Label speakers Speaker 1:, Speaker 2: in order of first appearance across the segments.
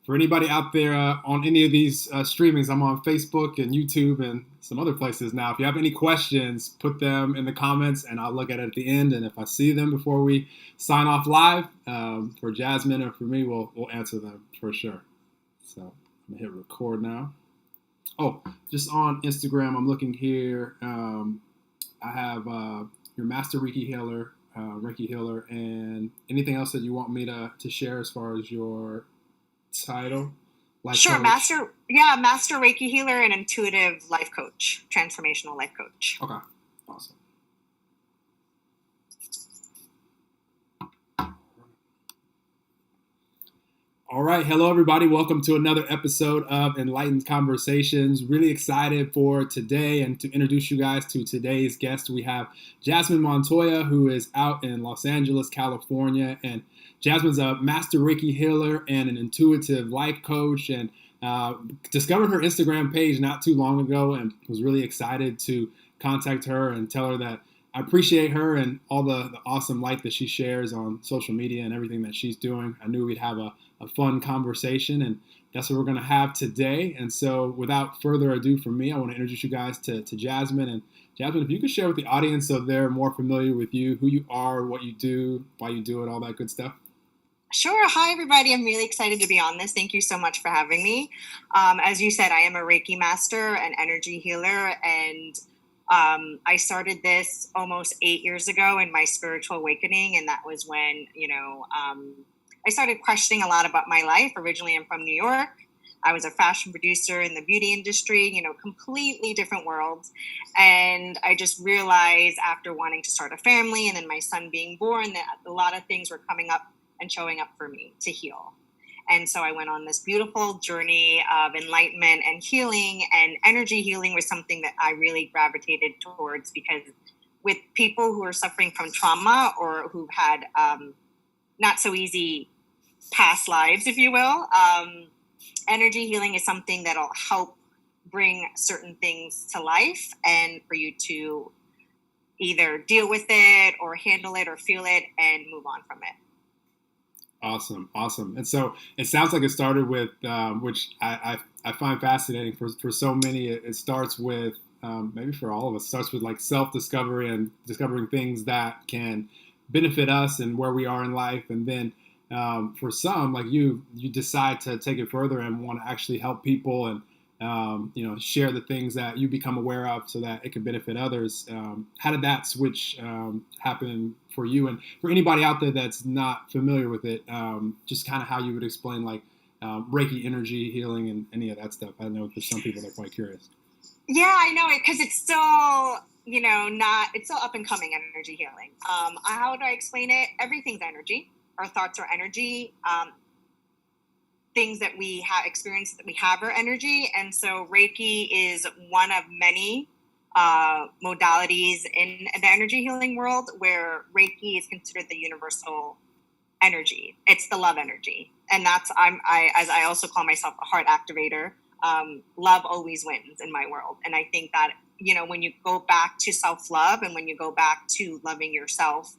Speaker 1: for anybody out there on any of these streamings, I'm on Facebook and YouTube and some other places now. If you have any questions, put them in the comments and I'll look at it at the end. And if I see them before we sign off live, for Jasmine or for me, we'll answer them for sure. So I'm going to hit record now. Oh, just on Instagram, I'm looking here. I have your Master Reiki Healer, and anything else that you want me to share as far as your title?
Speaker 2: Sure,
Speaker 1: coach?
Speaker 2: Master Reiki Healer and Intuitive Life Coach, Transformational Life Coach.
Speaker 1: Okay, awesome. All right, hello everybody. Welcome to another episode of Enlightened Conversations. Really excited for today and to introduce you guys to today's guest. We have Jasmine Montoya, who is out in Los Angeles, California, and Jasmine's a master Reiki healer and an intuitive life coach, and discovered her Instagram page not too long ago and was really excited to contact her and tell her that I appreciate her and all the awesome light that she shares on social media and everything that she's doing. I knew we'd have a fun conversation, and that's what we're going to have today. And so without further ado from me, I want to introduce you guys to Jasmine. And Jasmine, if you could share with the audience so they're more familiar with you, who you are, what you do, why you do it, all that good stuff.
Speaker 2: Sure. Hi, everybody. I'm really excited to be on this. Thank you so much for having me. As you said, I am a Reiki master, an energy healer, and I started this almost 8 years ago in my spiritual awakening. And that was when, I started questioning a lot about my life. Originally, I'm from New York. I was a fashion producer in the beauty industry, completely different worlds. And I just realized after wanting to start a family and then my son being born that a lot of things were coming up and showing up for me to heal. And so I went on this beautiful journey of enlightenment and healing, and energy healing was something that I really gravitated towards because with people who are suffering from trauma or who've had not so easy past lives, if you will, energy healing is something that'll help bring certain things to life and for you to either deal with it or handle it or feel it and move on from it.
Speaker 1: Awesome. And so it sounds like it started with, which I find fascinating for so many, it starts with, maybe for all of us, starts with like self-discovery and discovering things that can benefit us and where we are in life. And then for some, like you decide to take it further and want to actually help people and, share the things that you become aware of so that it can benefit others. How did that switch happen for you? And for anybody out there that's not familiar with it, just kind of how you would explain like Reiki energy healing and any of that stuff. I know there's some people that are quite curious.
Speaker 2: Yeah, I know it because it's still, it's still up and coming energy healing. How do I explain it? Everything's energy. Our thoughts are energy. Things that we have experiences that we have are energy. And so Reiki is one of many modalities in the energy healing world where Reiki is considered the universal energy. It's the love energy. And that's, as I also call myself, a heart activator. Love always wins in my world. And I think that, when you go back to self-love and when you go back to loving yourself,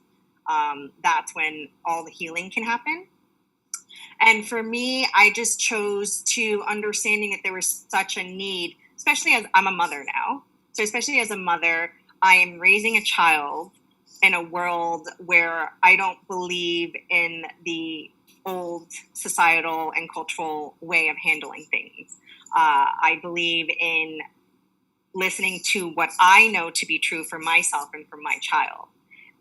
Speaker 2: that's when all the healing can happen. And for me, I just chose to understanding that there was such a need, especially as I'm a mother now. So especially as a mother, I am raising a child in a world where I don't believe in the old societal and cultural way of handling things. I believe in listening to what I know to be true for myself and for my child.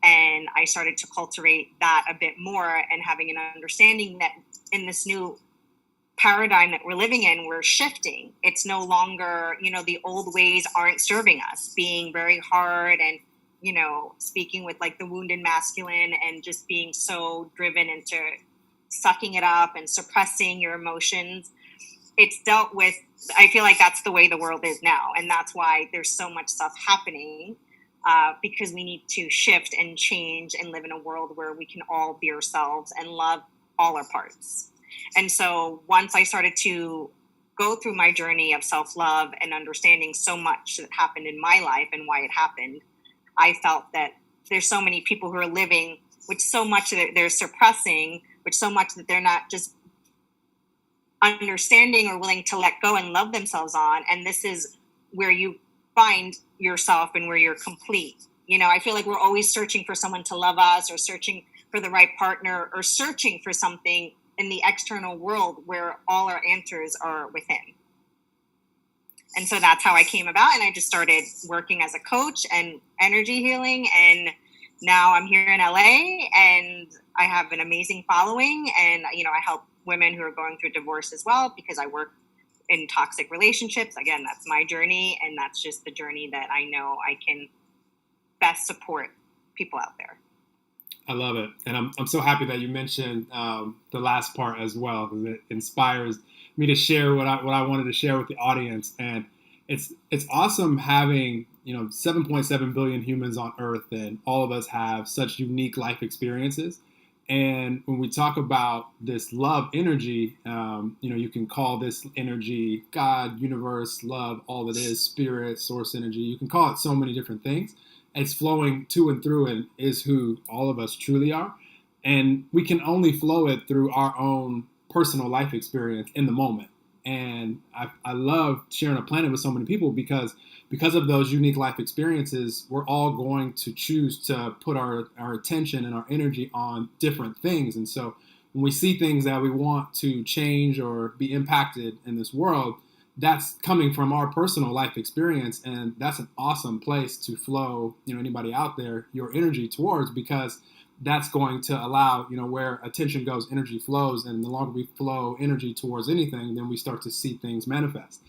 Speaker 2: And I started to cultivate that a bit more and having an understanding that in this new paradigm that we're living in, we're shifting. It's no longer, the old ways aren't serving us, being very hard and, speaking with like the wounded masculine and just being so driven into sucking it up and suppressing your emotions. It's dealt with, I feel like that's the way the world is now. And that's why there's so much stuff happening. Because we need to shift and change and live in a world where we can all be ourselves and love all our parts. And so once I started to go through my journey of self-love and understanding so much that happened in my life and why it happened, I felt that there's so many people who are living with so much that they're suppressing, with so much that they're not just understanding or willing to let go and love themselves on. And this is where you find yourself and where you're complete. I feel like we're always searching for someone to love us, or searching for the right partner, or searching for something in the external world where all our answers are within. And so that's how I came about. And I just started working as a coach and energy healing. And now I'm here in LA, and I have an amazing following. And, I help women who are going through divorce as well, because I work in toxic relationships. Again, that's my journey. And that's just the journey that I know I can best support people out there.
Speaker 1: I love it. And I'm so happy that you mentioned the last part as well, because it inspires me to share what I wanted to share with the audience. And it's awesome having 7.7 billion humans on Earth, and all of us have such unique life experiences. And when we talk about this love energy, you can call this energy God, universe, love, all it is, spirit, source energy. You can call it so many different things. It's flowing to and through and is who all of us truly are. And we can only flow it through our own personal life experience in the moment. And I love sharing a planet with so many people because of those unique life experiences, we're all going to choose to put our attention and our energy on different things. And so when we see things that we want to change or be impacted in this world, that's coming from our personal life experience. And that's an awesome place to flow, anybody out there, your energy towards, because that's going to allow, where attention goes, energy flows. And the longer we flow energy towards anything, then we start to see things manifest.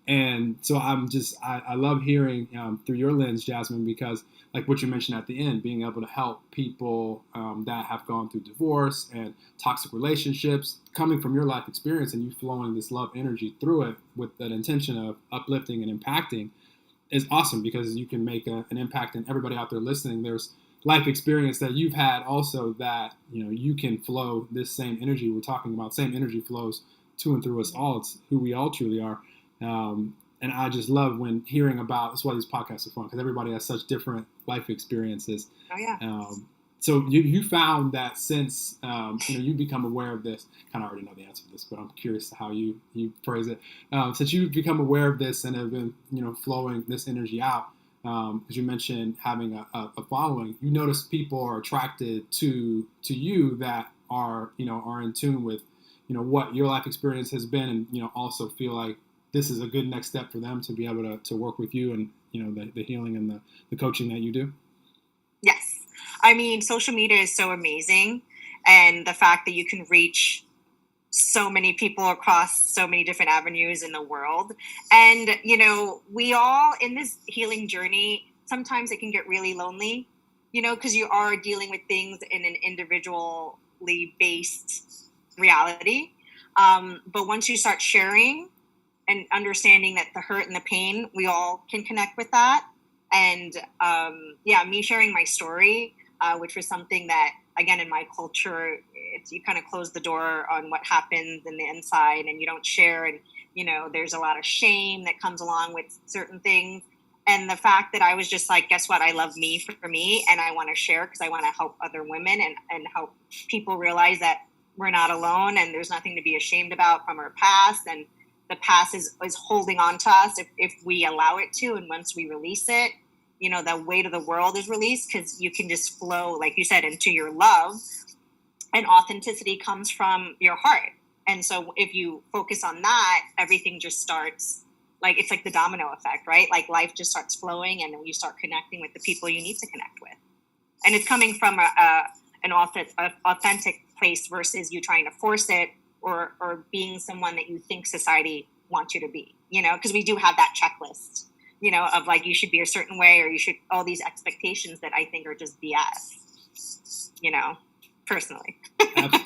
Speaker 1: And so I love hearing through your lens, Jasmine, because like what you mentioned at the end, being able to help people that have gone through divorce and toxic relationships, coming from your life experience and you flowing this love energy through it with that intention of uplifting and impacting is awesome, because you can make an impact in everybody out there listening. There's life experience that you've had also that, you can flow this same energy we're talking about. Same energy flows to and through us all. It's who we all truly are. And I just love when hearing about, that's why these podcasts are fun, because everybody has such different life experiences.
Speaker 2: Oh, yeah.
Speaker 1: So you found that since, you become aware of this, kind of already know the answer to this, but I'm curious how you phrase it. Since you've become aware of this and have been, flowing this energy out, because you mentioned having a following, you notice people are attracted to you that are in tune with, what your life experience has been, and, also feel like this is a good next step for them to be able to work with you and, the healing and the coaching that you do.
Speaker 2: Yes. I mean, social media is so amazing. And the fact that you can reach so many people across so many different avenues in the world. And, we all in this healing journey, sometimes it can get really lonely, because you are dealing with things in an individually based reality. But once you start sharing and understanding that the hurt and the pain, we all can connect with that. And me sharing my story, which was something that, again, in my culture, you kind of close the door on what happens in the inside and you don't share. And, there's a lot of shame that comes along with certain things. And the fact that I was just like, guess what? I love me for me. And I want to share because I want to help other women and help people realize that we're not alone and there's nothing to be ashamed about from our past. And the past is holding on to us if we allow it to. And once we release it, the weight of the world is released, because you can just flow, like you said, into your love. And authenticity comes from your heart. And so if you focus on that, everything just starts, like, it's like the domino effect, right? Like life just starts flowing, and then you start connecting with the people you need to connect with. And it's coming from an authentic place versus you trying to force it or being someone that you think society wants you to be, because we do have that checklist, of like, you should be a certain way, or you should, all these expectations that I think are just BS, personally.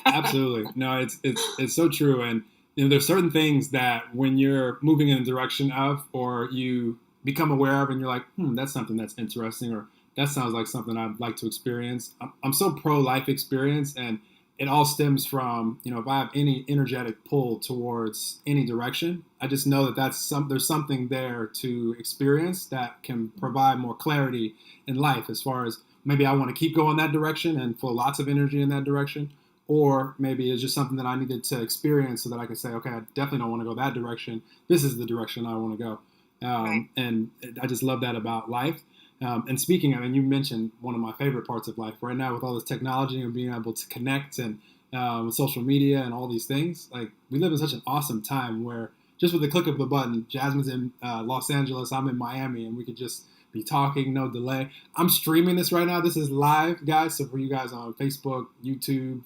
Speaker 1: Absolutely. No, it's so true. And, there's certain things that when you're moving in the direction of, or you become aware of, and you're like, that's something that's interesting, or that sounds like something I'd like to experience. I'm so pro life experience, and it all stems from, if I have any energetic pull towards any direction, I just know that there's something there to experience that can provide more clarity in life, as far as maybe I want to keep going that direction and flow lots of energy in that direction, or maybe it's just something that I needed to experience so that I could say, okay, I definitely don't want to go that direction. This is the direction I want to go.
Speaker 2: Right.
Speaker 1: And I just love that about life. And speaking of, and you mentioned one of my favorite parts of life right now with all this technology and being able to connect and with social media and all these things, like we live in such an awesome time where just with the click of the button, Jasmine's in Los Angeles, I'm in Miami, and we could just be talking, no delay. I'm streaming this right now. This is live, guys. So for you guys on Facebook, YouTube,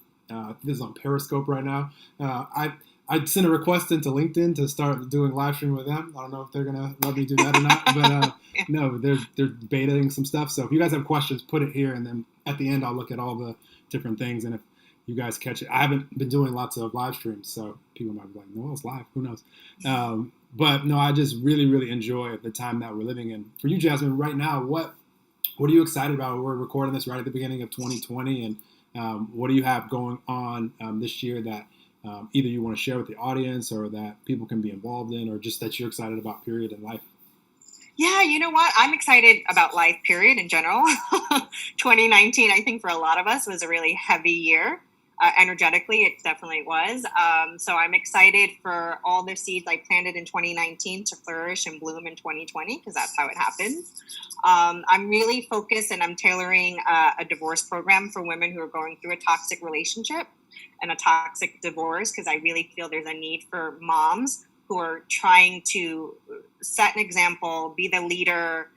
Speaker 1: this is on Periscope right now. I sent a request into LinkedIn to start doing live stream with them. I don't know if they're gonna let me do that or not, but no, they're betaing some stuff. So if you guys have questions, put it here, and then at the end I'll look at all the different things. And if you guys catch it, I haven't been doing lots of live streams, so people might be like, "No, it's live. Who knows?" But no, I just really, really enjoy the time that we're living in. For you, Jasmine, right now, what are you excited about? We're recording this right at the beginning of 2020, and what do you have going on this year that either you want to share with the audience or that people can be involved in, or just that you're excited about, period, in life?
Speaker 2: Yeah, you know what? I'm excited about life, period, in general. 2019, I think for a lot of us, was a really heavy year. Energetically, it definitely was. So I'm excited for all the seeds I planted in 2019 to flourish and bloom in 2020, because that's how it happens. I'm really focused, and I'm tailoring a divorce program for women who are going through a toxic relationship and a toxic divorce, because I really feel there's a need for moms who are trying to set an example, be the leader,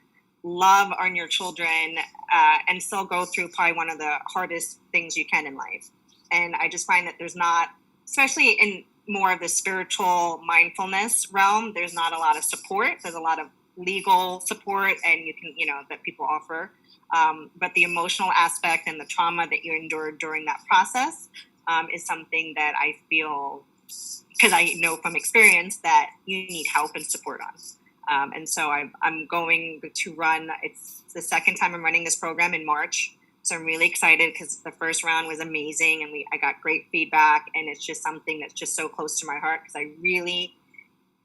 Speaker 2: love on your children, and still go through probably one of the hardest things you can in life. And I just find that there's not, especially in more of the spiritual mindfulness realm, there's not a lot of support. There's a lot of legal support, and you can, that people offer. But the emotional aspect and the trauma that you endured during that process is something that I feel, because I know from experience, that you need help and support on. And so I'm going to run, it's the second time I'm running this program in March. So I'm really excited because the first round was amazing, and I got great feedback, and it's just something that's just so close to my heart, because I really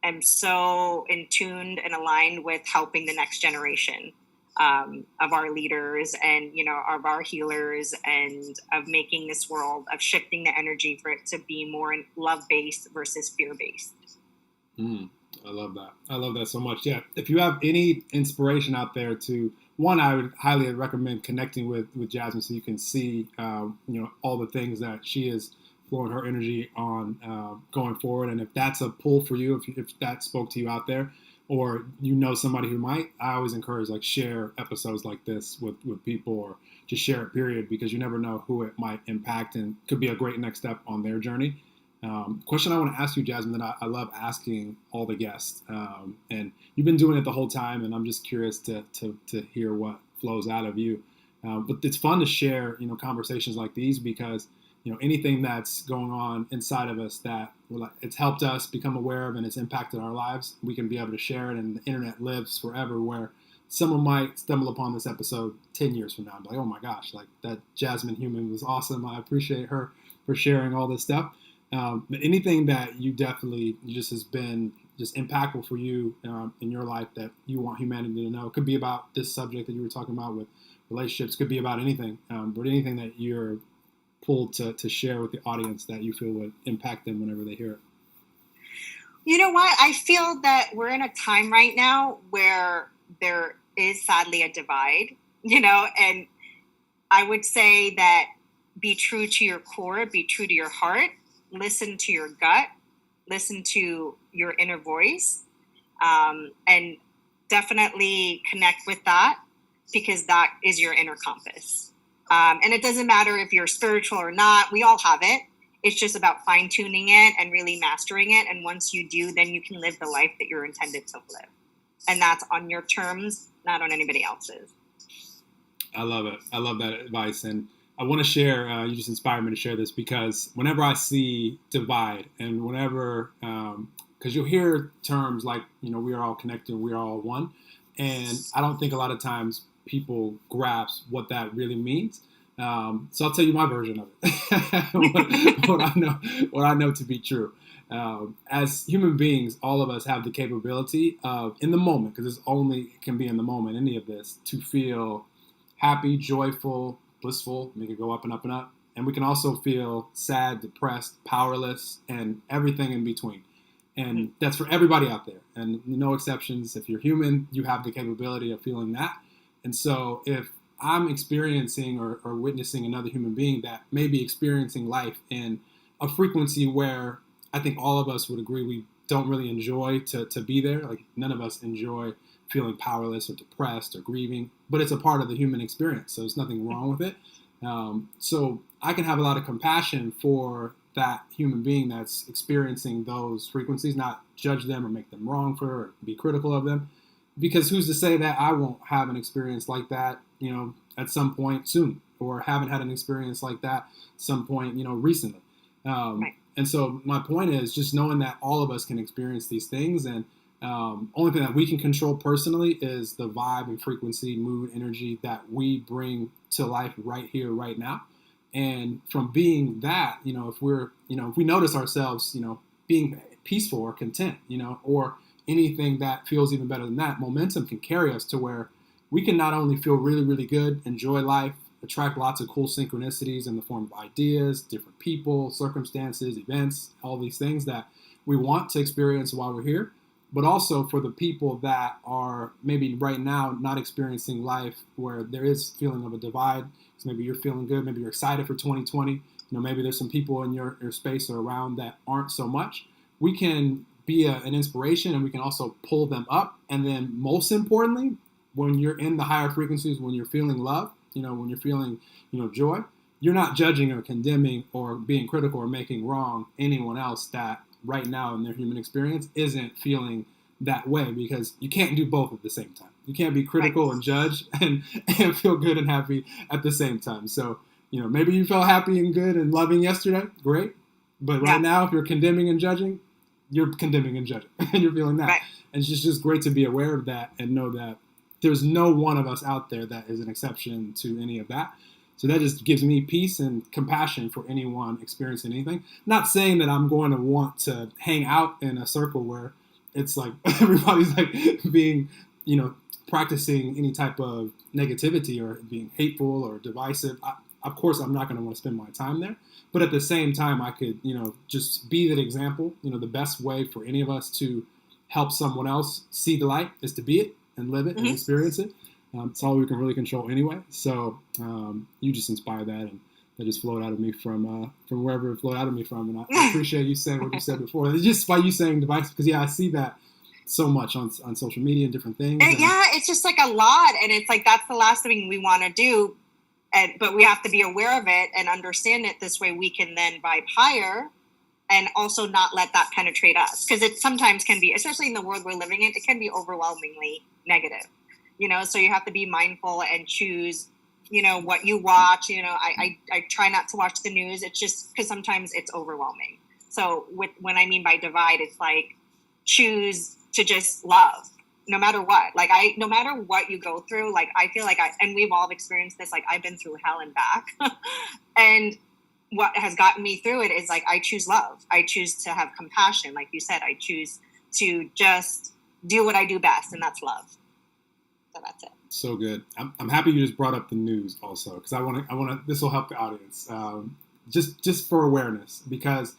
Speaker 2: am so in tuned and aligned with helping the next generation of our leaders and, of our healers, and of making this world, of shifting the energy for it to be more love-based versus fear-based.
Speaker 1: I love that. I love that so much. Yeah. If you have any inspiration out there to, one, I would highly recommend connecting with Jasmine so you can see, all the things that she is flowing her energy on going forward. And if that's a pull for you, if that spoke to you out there, or somebody who might, I always encourage share episodes like this with people, or just share it, period, because you never know who it might impact and could be a great next step on their journey. Question I want to ask you, Jasmine, that I love asking all the guests, and you've been doing it the whole time, and I'm just curious to hear what flows out of you. But it's fun to share, conversations like these, because anything that's going on inside of us that it's helped us become aware of and it's impacted our lives, we can be able to share it, and the internet lives forever. Where someone might stumble upon this episode 10 years from now and be like, oh my gosh, that Jasmine human was awesome. I appreciate her for sharing all this stuff. But anything that you definitely just has been just impactful for you in your life that you want humanity to know, it could be about this subject that you were talking about with relationships, could be about anything, but anything that you're pulled to share with the audience that you feel would impact them whenever they hear it.
Speaker 2: You know what? I feel that we're in a time right now where there is sadly a divide, and I would say that be true to your core, be true to your heart, listen to your gut, listen to your inner voice, and definitely connect with that, because that is your inner compass. And it doesn't matter if you're spiritual or not, we all have it. It's just about fine tuning it and really mastering it. And once you do, then you can live the life that you're intended to live. And that's on your terms, not on anybody else's.
Speaker 1: I love it. I love that advice. And I want to share, you just inspired me to share this, because whenever I see divide, and whenever, because you'll hear terms like, we are all connected, we are all one. And I don't think a lot of times people grasp what that really means. So I'll tell you my version of it, what I know to be true. As human beings, all of us have the capability of, in the moment, because it can be in the moment, any of this, to feel happy, joyful, blissful, make it go up and up and up, And we can also feel sad, depressed, powerless, and everything in between. And that's for everybody out there. And no exceptions. If you're human, you have the capability of feeling that. And so if I'm experiencing or witnessing another human being that may be experiencing life in a frequency where I think all of us would agree we don't really enjoy to be there. Like none of us enjoy feeling powerless or depressed or grieving, but it's a part of the human experience. So there's nothing wrong with it. So I can have a lot of compassion for that human being that's experiencing those frequencies, not judge them or make them wrong for or be critical of them. Because who's to say that I won't have an experience like that, at some point soon, or haven't had an experience like that some point, recently. Right. And so my point is just knowing that all of us can experience these things, and only thing that we can control personally is the vibe and frequency, mood, energy that we bring to life right here, right now. And from being that, if we notice ourselves, being peaceful or content, or anything that feels even better than that, momentum can carry us to where we can not only feel really, really good, enjoy life, attract lots of cool synchronicities in the form of ideas, different people, circumstances, events, all these things that we want to experience while we're here, but also for the people that are maybe right now not experiencing life where there is feeling of a divide. So maybe you're feeling good, maybe you're excited for 2020, maybe there's some people in your space or around that aren't so much. We can be an inspiration, and we can also pull them up. And then most importantly, when you're in the higher frequencies, when you're feeling love, when you're feeling, joy, you're not judging or condemning or being critical or making wrong anyone else that right now in their human experience isn't feeling that way, because you can't do both at the same time. You can't be critical and judge and feel good and happy at the same time. So, maybe you felt happy and good and loving yesterday, great. But right now, if you're condemning and judging, you're condemning and judging, and you're feeling that. Right. And it's just great to be aware of that and know that there's no one of us out there that is an exception to any of that. So that just gives me peace and compassion for anyone experiencing anything. Not saying that I'm going to want to hang out in a circle where it's like everybody's like being, practicing any type of negativity or being hateful or divisive. Of course, I'm not going to want to spend my time there. But at the same time, I could, just be that example. The best way for any of us to help someone else see the light is to be it and live it and experience it. It's all we can really control anyway. So you just inspire that, and that just flowed out of me from wherever it flowed out of me from. And I appreciate you saying what you said before. It's just by you saying device, because I see that so much on social media and different things.
Speaker 2: And it's just like a lot, and it's like that's the last thing we want to do. But we have to be aware of it and understand it. This way we can then vibe higher and also not let that penetrate us. Because it sometimes can be, especially in the world we're living in, it can be overwhelmingly negative. So you have to be mindful and choose, what you watch. I try not to watch the news. It's just because sometimes it's overwhelming. So when I mean by divide, it's like choose to just love. No matter what, no matter what you go through, I feel like and we've all experienced this, I've been through hell and back. And what has gotten me through it is I choose love. I choose to have compassion. Like you said, I choose to just do what I do best, and that's love. So that's it.
Speaker 1: So good. I'm happy you just brought up the news also, because I want to, this will help the audience. Just for awareness, because,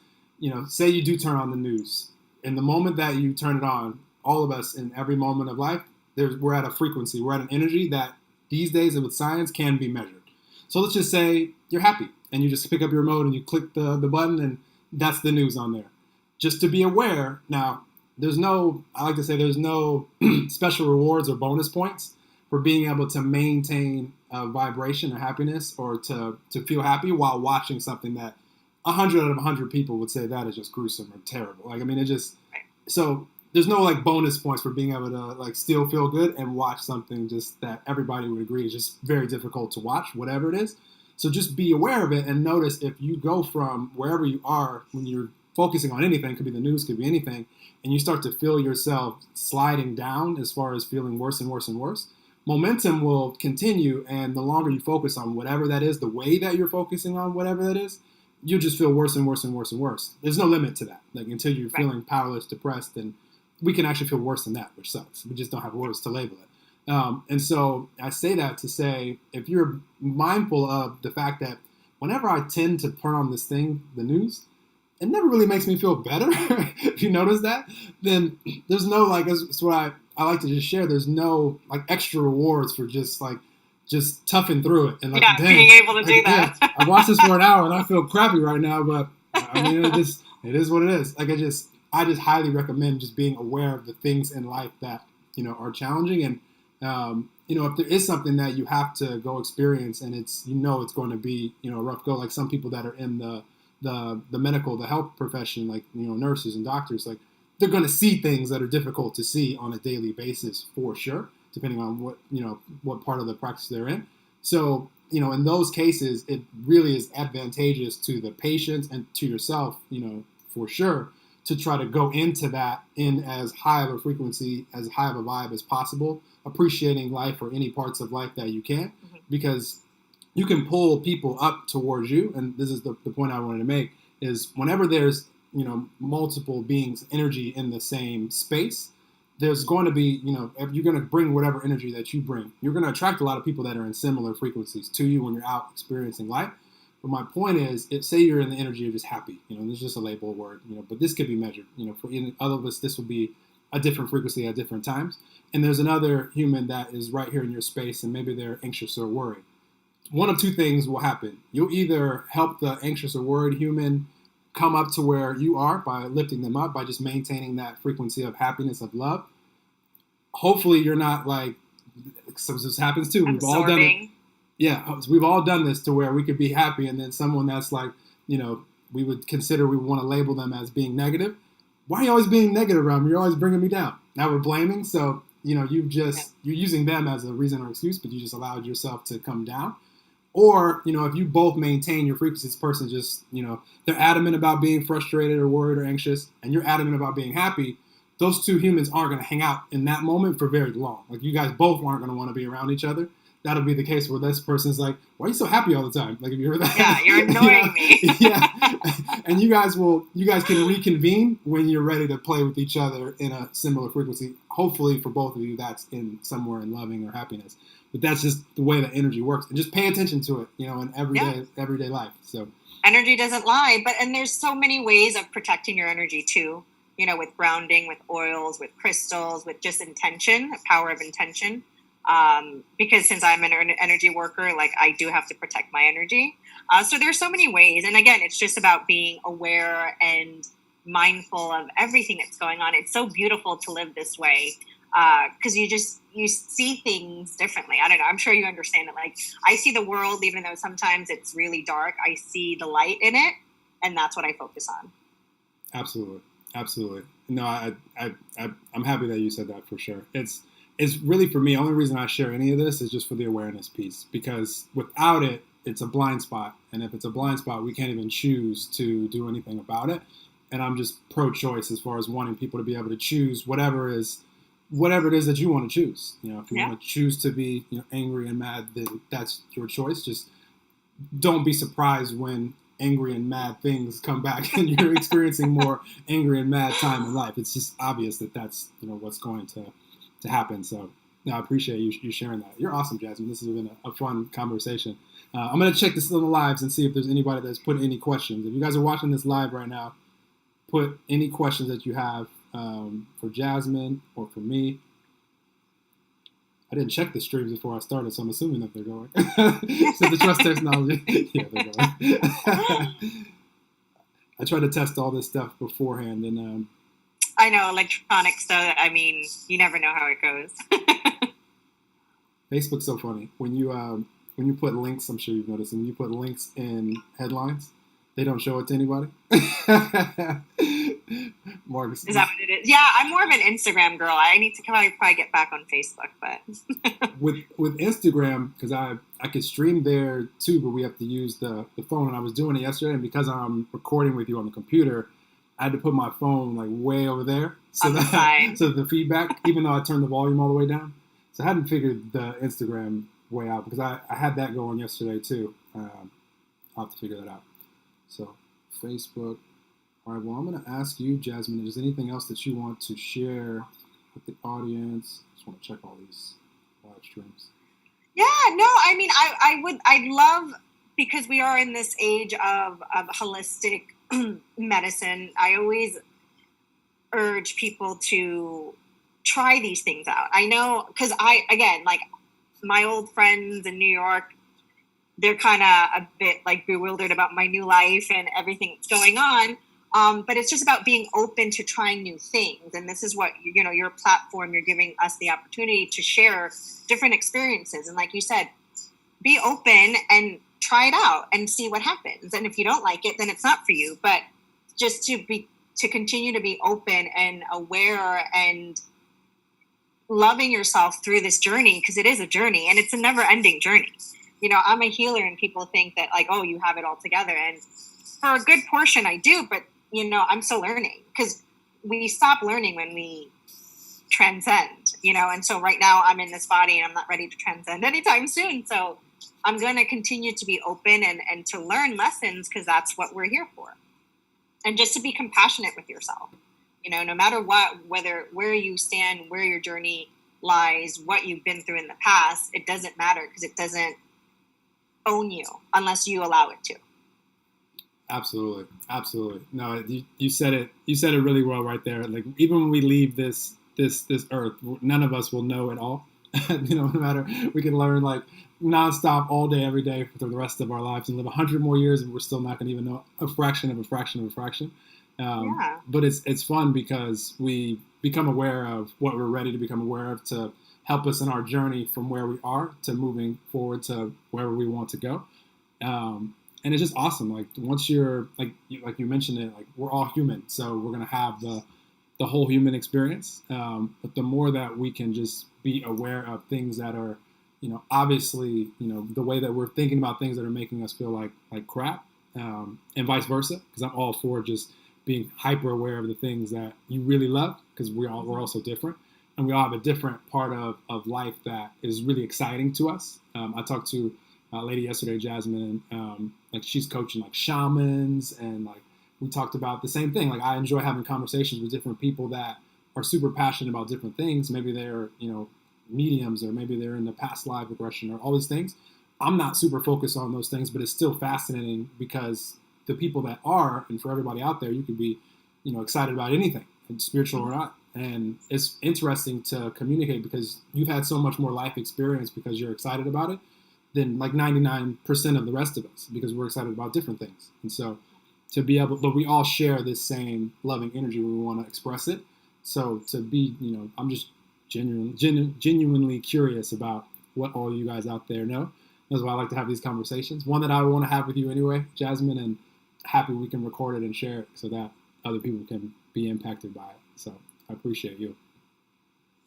Speaker 1: say you do turn on the news, in the moment that you turn it on, all of us in every moment of life, we're at a frequency, we're at an energy that these days with science can be measured. So let's just say you're happy and you just pick up your remote and you click the button, and that's the news on there. Just to be aware, now, I like to say there's no special rewards or bonus points for being able to maintain a vibration or happiness, or to feel happy while watching something that 100 out of 100 people would say that is just gruesome or terrible. So there's no bonus points for being able to still feel good and watch something just that everybody would agree is just very difficult to watch, whatever it is. So just be aware of it and notice if you go from wherever you are when you're focusing on anything, could be the news, could be anything, and you start to feel yourself sliding down as far as feeling worse and worse and worse, momentum will continue, and the longer you focus on whatever that is, the way that you're focusing on whatever that is, you'll just feel worse and worse and worse and worse. There's no limit to that. Until you're feeling powerless, depressed, and we can actually feel worse than that, which sucks. We just don't have words to label it. And so I say that to say, if you're mindful of the fact that whenever I tend to turn on this thing, the news, it never really makes me feel better. If you notice that, then there's no like, that's what I like to just share. There's no like extra rewards for just toughing through it and like,
Speaker 2: yeah,
Speaker 1: dang,
Speaker 2: being able to do that.
Speaker 1: Yeah, I watched this for an hour and I feel crappy right now, but I mean, it is what it is. Like I just highly recommend just being aware of the things in life that, you know, are challenging. And, you know, if there is something that you have to go experience and it's, you know, it's going to be, you know, a rough go, like some people that are in the medical, the health profession, like, you know, nurses and doctors, like they're going to see things that are difficult to see on a daily basis for sure, depending on what, you know, what part of the practice they're in. So, you know, in those cases, it really is advantageous to the patients and to yourself, you know, for sure, to try to go into that in as high of a frequency, as high of a vibe as possible, appreciating life or any parts of life that you can, because you can pull people up towards you. And this is the point I wanted to make, is whenever there's, you know, multiple beings, energy in the same space, there's going to be, you know, you're going to bring whatever energy that you bring. You're going to attract a lot of people that are in similar frequencies to you when you're out experiencing life. But my point is, say you're in the energy of just happy, you know, there's just a label word, you know, but this could be measured, you know, for other of us, this will be a different frequency at different times. And there's another human that is right here in your space and maybe they're anxious or worried. One of two things will happen. You'll either help the anxious or worried human come up to where you are by lifting them up, by just maintaining that frequency of happiness, of love. Hopefully you're not like, so this happens too. We've all done it. Yeah, we've all done this to where we could be happy and then someone that's like, you know, we would want to label them as being negative. Why are you always being negative around me? You're always bringing me down. Now we're blaming. So, you know, you're using them as a reason or excuse, but you just allowed yourself to come down. Or, you know, if you both maintain your frequency, this person just, you know, they're adamant about being frustrated or worried or anxious, and you're adamant about being happy, those two humans aren't going to hang out in that moment for very long. Like, you guys both aren't going to want to be around each other. That'll be the case where this person's like, why are you so happy all the time? Like, if you heard that.
Speaker 2: Yeah, you're annoying me.
Speaker 1: Yeah. And you guys can reconvene when you're ready to play with each other in a similar frequency. Hopefully for both of you, that's in somewhere in loving or happiness. But that's just the way that energy works. And just pay attention to it, you know, in everyday life. So
Speaker 2: energy doesn't lie, and there's so many ways of protecting your energy too, you know, with grounding, with oils, with crystals, with just intention, the power of intention. Because since I'm an energy worker, like I do have to protect my energy. So there's so many ways. And again, it's just about being aware and mindful of everything that's going on. It's so beautiful to live this way. Because you see things differently. I don't know. I'm sure you understand it. Like, I see the world, even though sometimes it's really dark, I see the light in it, and that's what I focus on.
Speaker 1: Absolutely. No, I'm happy that you said that for sure. It's really, for me, the only reason I share any of this is just for the awareness piece, because without it, it's a blind spot. And if it's a blind spot, we can't even choose to do anything about it. And I'm just pro-choice as far as wanting people to be able to choose whatever it is that you want to choose. You know, if you want to choose to be, you know, angry and mad, then that's your choice. Just don't be surprised when angry and mad things come back and you're experiencing more angry and mad time in life. It's just obvious that that's, you know, what's going to happen. So, no, I appreciate you sharing that. You're awesome, Jasmine. This has been a fun conversation. I'm going to check this on the lives and see if there's anybody that's put any questions. If you guys are watching this live right now, put any questions that you have for Jasmine or for me. I didn't check the streams before I started, so I'm assuming that they're going. So the trust technology, yeah, they're going. I try to test all this stuff beforehand, and
Speaker 2: I know electronics. So I mean, you never know how it goes.
Speaker 1: Facebook's so funny when you put links. I'm sure you've noticed when you put links in headlines, they don't show it to anybody. Marcus.
Speaker 2: Is that what it is? Yeah, I'm more of an Instagram girl. I need to probably get back on Facebook, but
Speaker 1: with Instagram, because I could stream there too, but we have to use the phone. And I was doing it yesterday, and because I'm recording with you on the computer, I had to put my phone like way over there, so the feedback, even though I turned the volume all the way down. So I hadn't figured the Instagram way out, because I had that going yesterday too. I'll have to figure that out. So Facebook. All right, well, I'm going to ask you, Jasmine, if there's anything else that you want to share with the audience. I just want to check all these live streams.
Speaker 2: Yeah, no, I mean, I'd love because we are in this age of holistic medicine, I always urge people to try these things out. I know, because again, like my old friends in New York, they're kind of a bit like bewildered about my new life and everything that's going on. But it's just about being open to trying new things. And this is what, your platform, you're giving us the opportunity to share different experiences. And like you said, be open and try it out and see what happens. And if you don't like it, then it's not for you. But just to continue to be open and aware and loving yourself through this journey, because it is a journey and it's a never ending journey. I'm a healer and people think that like, oh, you have it all together. And for a good portion I do, but I'm still learning, because we stop learning when we transcend, and so right now I'm in this body and I'm not ready to transcend anytime soon. So I'm going to continue to be open and to learn lessons, because that's what we're here for. And just to be compassionate with yourself, no matter what, where you stand, where your journey lies, what you've been through in the past, it doesn't matter, because it doesn't own you unless you allow it to.
Speaker 1: Absolutely. No, you said it really well right there. Like, even when we leave this earth, none of us will know it all. No matter, we can learn like nonstop all day, every day for the rest of our lives and live 100 more years, and we're still not going to even know a fraction of a fraction of a fraction. But it's fun because we become aware of what we're ready to become aware of to help us in our journey from where we are to moving forward to wherever we want to go. And it's just awesome. Like, once you're like you mentioned it, like, we're all human, so we're gonna have the whole human experience. But the more that we can just be aware of things that are, obviously, the way that we're thinking about things that are making us feel like crap, and vice versa. Because I'm all for just being hyper aware of the things that you really love, because we're all so different, and we all have a different part of life that is really exciting to us. I talked to a lady yesterday, Jasmine, like, she's coaching like shamans, and like, we talked about the same thing. Like, I enjoy having conversations with different people that are super passionate about different things. Maybe they're, mediums, or maybe they're in the past life regression, or all these things. I'm not super focused on those things, but it's still fascinating, because the people that are, and for everybody out there, you could be, excited about anything, spiritual or not. And it's interesting to communicate, because you've had so much more life experience because you're excited about it than like 99% of the rest of us, because we're excited about different things. And so to be able, but we all share this same loving energy when we want to express it. So to be, I'm just genuinely curious about what all you guys out there know. That's why I like to have these conversations. One that I want to have with you anyway, Jasmine, and happy we can record it and share it so that other people can be impacted by it. So I appreciate you.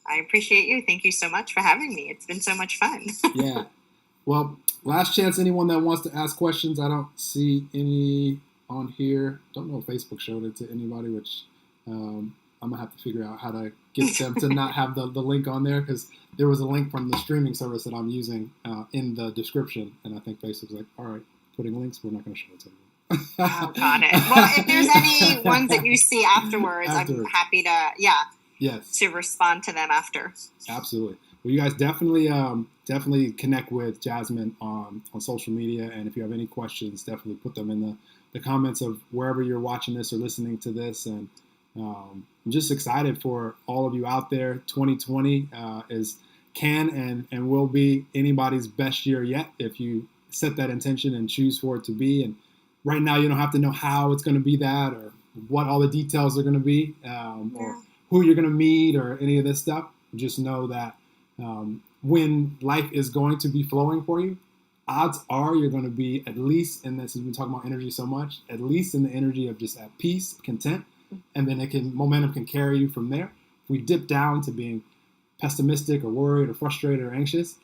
Speaker 2: I appreciate you. Thank you so much for having me. It's been so much fun.
Speaker 1: Yeah. Well, last chance, anyone that wants to ask questions. I don't see any on here. Don't know if Facebook showed it to anybody, which I'm going to have to figure out how to get them to not have the link on there, because there was a link from the streaming service that I'm using in the description, and I think Facebook's like, all right, putting links, we're not going to show it to anyone.
Speaker 2: Oh, got it. Well, if there's any ones that you see afterwards, I'm happy to,
Speaker 1: yes,
Speaker 2: to respond to them after.
Speaker 1: Absolutely. Well, you guys definitely connect with Jasmine on social media, and if you have any questions, definitely put them in the comments of wherever you're watching this or listening to this. And I'm just excited for all of you out there. 2020 can and will be anybody's best year yet if you set that intention and choose for it to be. And right now, you don't have to know how it's going to be that, or what all the details are going to be, or who you're going to meet, or any of this stuff. Just know that when life is going to be flowing for you, odds are you're going to be, at least in this, we've been talking about energy so much, at least in the energy of just at peace, content, and then momentum can carry you from there. If we dip down to being pessimistic or worried or frustrated or anxious,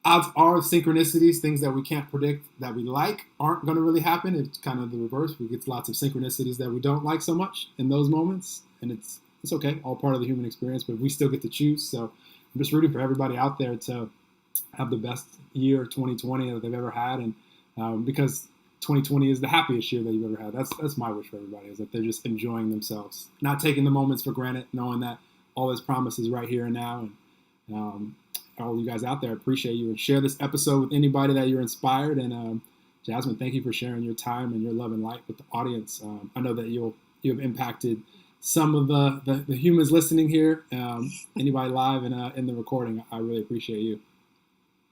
Speaker 1: odds are synchronicities, things that we can't predict that we like, aren't going to really happen. It's kind of the reverse. We get lots of synchronicities that we don't like so much in those moments, and it's okay, all part of the human experience, but we still get to choose. So I'm just rooting for everybody out there to have the best year 2020 that they've ever had, and because 2020 is the happiest year that you've ever had. That's my wish for everybody, is that they're just enjoying themselves, not taking the moments for granted, knowing that all this promise is right here and now. And all you guys out there, I appreciate you, and share this episode with anybody that you're inspired, and Jasmine, thank you for sharing your time and your love and light with the audience. I know that you have impacted some of the humans listening here. Anybody live and in the recording, I really appreciate you.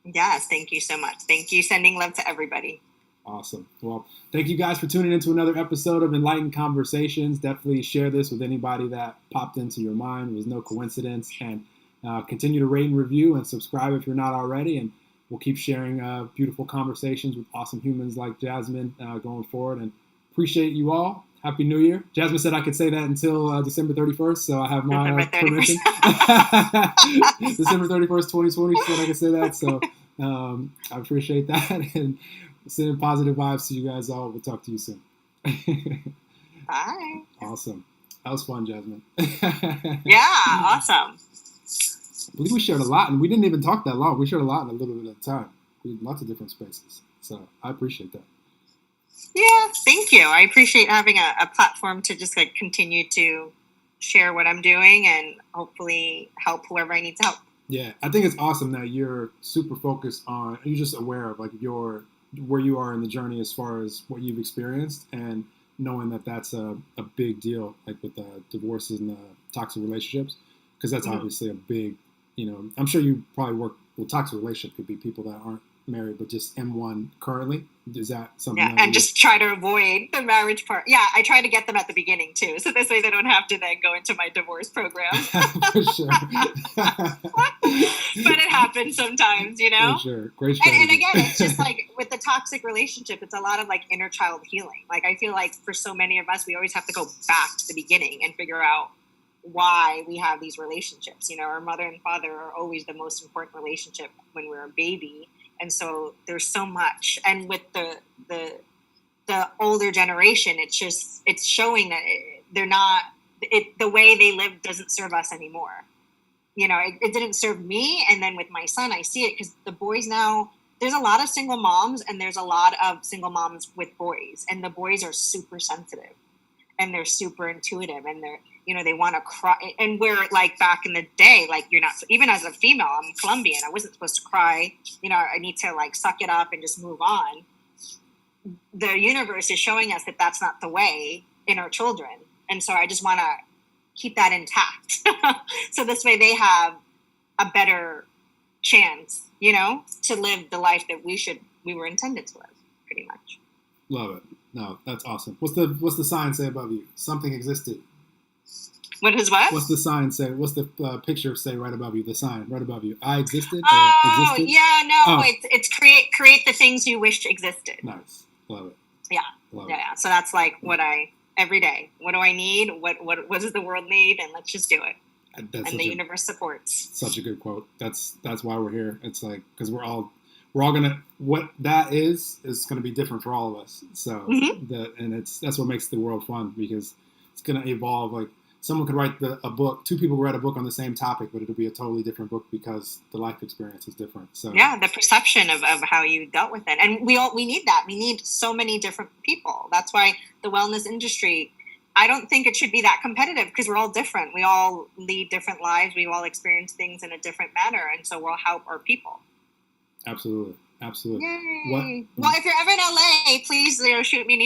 Speaker 2: Yes, thank you so much. Thank you. Sending love to everybody.
Speaker 1: Awesome. Well, thank you guys for tuning into another episode of Enlightened Conversations. Definitely share this with anybody that popped into your mind. It was no coincidence. And continue to rate and review and subscribe if you're not already. And we'll keep sharing beautiful conversations with awesome humans like Jasmine going forward. And appreciate you all. Happy New Year. Jasmine said I could say that until December 31st, so I have my permission. December 31st, 2020, she said I could say that. So I appreciate that. And sending positive vibes to you guys all. We'll talk to you soon.
Speaker 2: Bye.
Speaker 1: Awesome. That was fun, Jasmine.
Speaker 2: Yeah, awesome.
Speaker 1: I believe we shared a lot, and we didn't even talk that long. We shared a lot in a little bit of time. We had lots of different spaces. So I appreciate that.
Speaker 2: Yeah, thank you. I appreciate having a platform to just like continue to share what I'm doing and hopefully help whoever I need to help.
Speaker 1: Yeah, I think it's awesome that you're super focused on, you're just aware of like where you are in the journey as far as what you've experienced, and knowing that that's a big deal, like with the divorces and the toxic relationships, because that's obviously a big, I'm sure you probably work, well, toxic relationship could be people that aren't married, but just M1 currently. Is that something?
Speaker 2: Yeah, and just try to avoid the marriage part. Yeah, I try to get them at the beginning too, so this way they don't have to then go into my divorce program.
Speaker 1: For sure.
Speaker 2: But it happens sometimes,
Speaker 1: For sure. Great strategy.
Speaker 2: And again, it's just like with the toxic relationship, it's a lot of like inner child healing. Like I feel like for so many of us, we always have to go back to the beginning and figure out why we have these relationships. Our mother and father are always the most important relationship when we're a baby. And so there's so much. And with the older generation, it's showing that they're not, the way they live doesn't serve us anymore. It didn't serve me. And then with my son, I see it because the boys now, there's a lot of single moms and there's a lot of single moms with boys. And the boys are super sensitive and they're super intuitive and they're, they want to cry. And we're like back in the day, like you're not, even as a female, I'm Colombian. I wasn't supposed to cry. I need to like suck it up and just move on. The universe is showing us that that's not the way in our children. And so I just want to keep that intact. So this way they have a better chance, to live the life that we were intended to live, pretty much.
Speaker 1: Love it. No, that's awesome. What's the sign say above you? Something existed.
Speaker 2: What is what?
Speaker 1: What's the sign say? What's the picture say right above you? The sign right above you. I existed.
Speaker 2: Oh,
Speaker 1: existed?
Speaker 2: Yeah, no, it's create the things you wish existed.
Speaker 1: Nice, love it.
Speaker 2: Yeah, yeah. So that's like what every day. What do I need? What does the world need? And let's just do it. And the universe supports.
Speaker 1: Such a good quote. That's why we're here. It's like because we're all gonna, what that is gonna be different for all of us. So that's what makes the world fun, because it's gonna evolve. Like someone could write a book, two people could write a book on the same topic, but it'll be a totally different book because the life experience is different. So
Speaker 2: yeah, the perception of how you dealt with it. And we need that. We need so many different people. That's why the wellness industry, I don't think it should be that competitive, because we're all different. We all lead different lives. We all experience things in a different manner. And so we'll help our people.
Speaker 1: Absolutely.
Speaker 2: Yay. Well, if you're ever in LA, please shoot me an email.